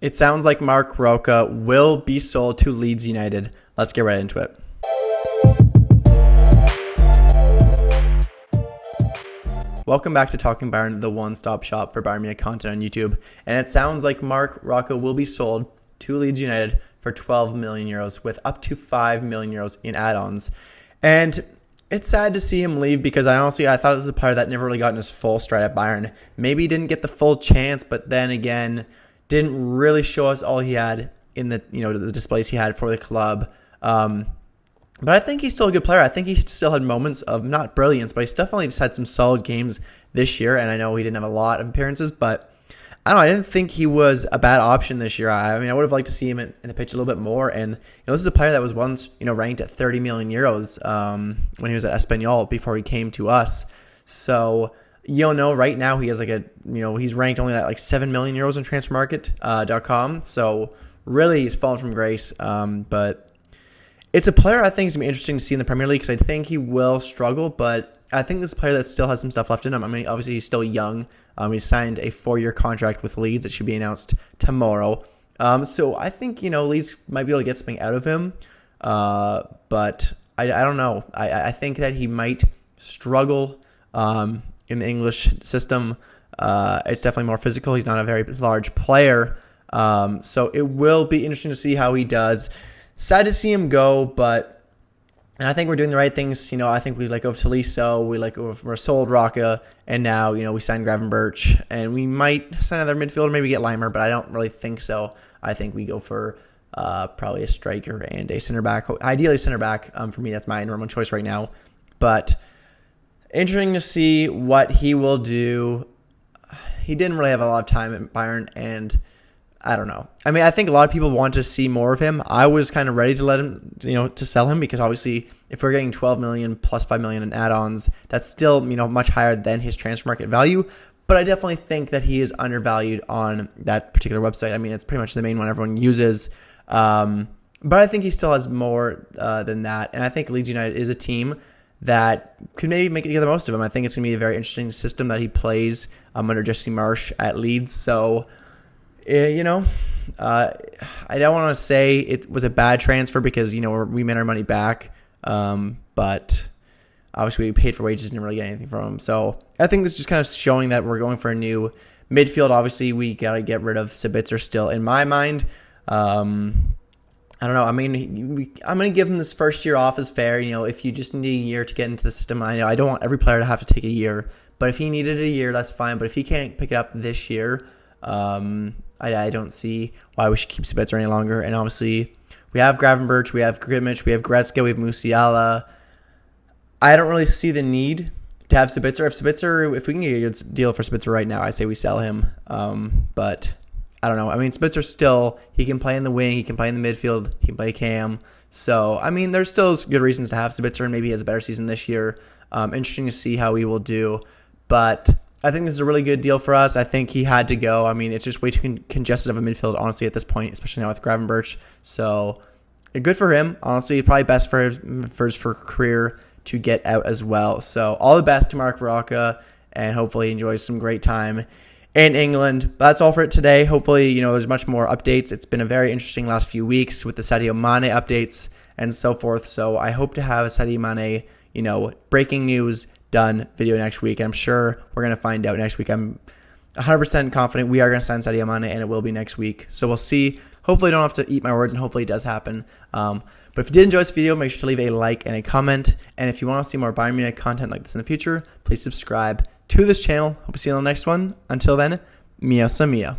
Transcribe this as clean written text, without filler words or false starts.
It sounds like Marc Roca will be sold to Leeds United. Let's get right into it. Welcome back to Talking Bayern, the one-stop shop for Bayern Munich content on YouTube. And it sounds like Marc Roca will be sold to Leeds United for 12 million euros with up to 5 million euros in add-ons. And it's sad to see him leave because I thought this was a player that never really got in his full stride at Bayern. Maybe he didn't get the full chance, but then again, didn't really show us all he had in the displays he had for the club. But I think he's still a good player. I think he still had moments of not brilliance, but he's definitely just had some solid games this year. And I know he didn't have a lot of appearances, but I didn't think he was a bad option this year. I would have liked to see him in the pitch a little bit more. And this is a player that was once ranked at 30 million euros when he was at Espanyol before he came to us. So right now he has he's ranked only at 7 million euros on transfermarket.com. So really he's fallen from grace. But it's a player I think is going to be interesting to see in the Premier League because I think he will struggle, but I think this is a player that still has some stuff left in him. Obviously he's still young. He signed a 4-year contract with Leeds. It should be announced tomorrow. So I think, Leeds might be able to get something out of him. But I don't know. I think that he might struggle in the English system. It's definitely more physical. He's not a very large player. So it will be interesting to see how he does. Sad to see him go, and I think we're doing the right things. I think we let go of Tolisso, we sold Roca, and now, we signed Gravenberch, and we might sign another midfielder, maybe get Limer, but I don't really think so. I think we go for probably a striker and a center back. Ideally center back. For me, that's my normal choice right now. But interesting to see what he will do. He didn't really have a lot of time at Bayern, and I don't know. I think a lot of people want to see more of him. I was kind of ready to let him, to sell him because obviously if we're getting 12 million plus 5 million in add-ons, that's still, much higher than his transfer market value. But I definitely think that he is undervalued on that particular website. It's pretty much the main one everyone uses. But I think he still has more than that. And I think Leeds United is a team that could maybe make it the most of him. I think it's going to be a very interesting system that he plays under Jesse Marsch at Leeds. So I don't want to say it was a bad transfer because, we made our money back. But obviously we paid for wages and didn't really get anything from him. So I think this is just kind of showing that we're going for a new midfield. Obviously we got to get rid of Sabitzer still in my mind. I don't know. I'm going to give him this first year off as fair. If you just need a year to get into the system, I don't want every player to have to take a year. But if he needed a year, that's fine. But if he can't pick it up this year, I don't see why we should keep Sabitzer any longer. And obviously, we have Gravenberch, we have Grimmich, we have Gretzky, we have Musiala. I don't really see the need to have Sabitzer. If we can get a good deal for Sabitzer right now, I say we sell him. But I don't know. Sabitzer still, he can play in the wing, he can play in the midfield, he can play cam. So, there's still good reasons to have Sabitzer, and maybe he has a better season this year. Interesting to see how he will do. But I think this is a really good deal for us. I think he had to go. It's just way too congested of a midfield, honestly, at this point, especially now with Gravenberch. So good for him. Honestly, probably best for his career to get out as well. So all the best to Marc Roca, and hopefully he enjoys some great time in England. But that's all for it today. Hopefully, there's much more updates. It's been a very interesting last few weeks with the Sadio Mane updates and so forth. So I hope to have a Sadio Mane, breaking news done video next week. And I'm sure we're going to find out next week. I'm 100% confident we are going to sign Sadio Mane, and it will be next week. So we'll see. Hopefully I don't have to eat my words, and hopefully it does happen. But if you did enjoy this video, make sure to leave a like and a comment. And if you want to see more Bayern Munich content like this in the future, please subscribe to this channel. Hope to see you on the next one. Until then, Mia Samia.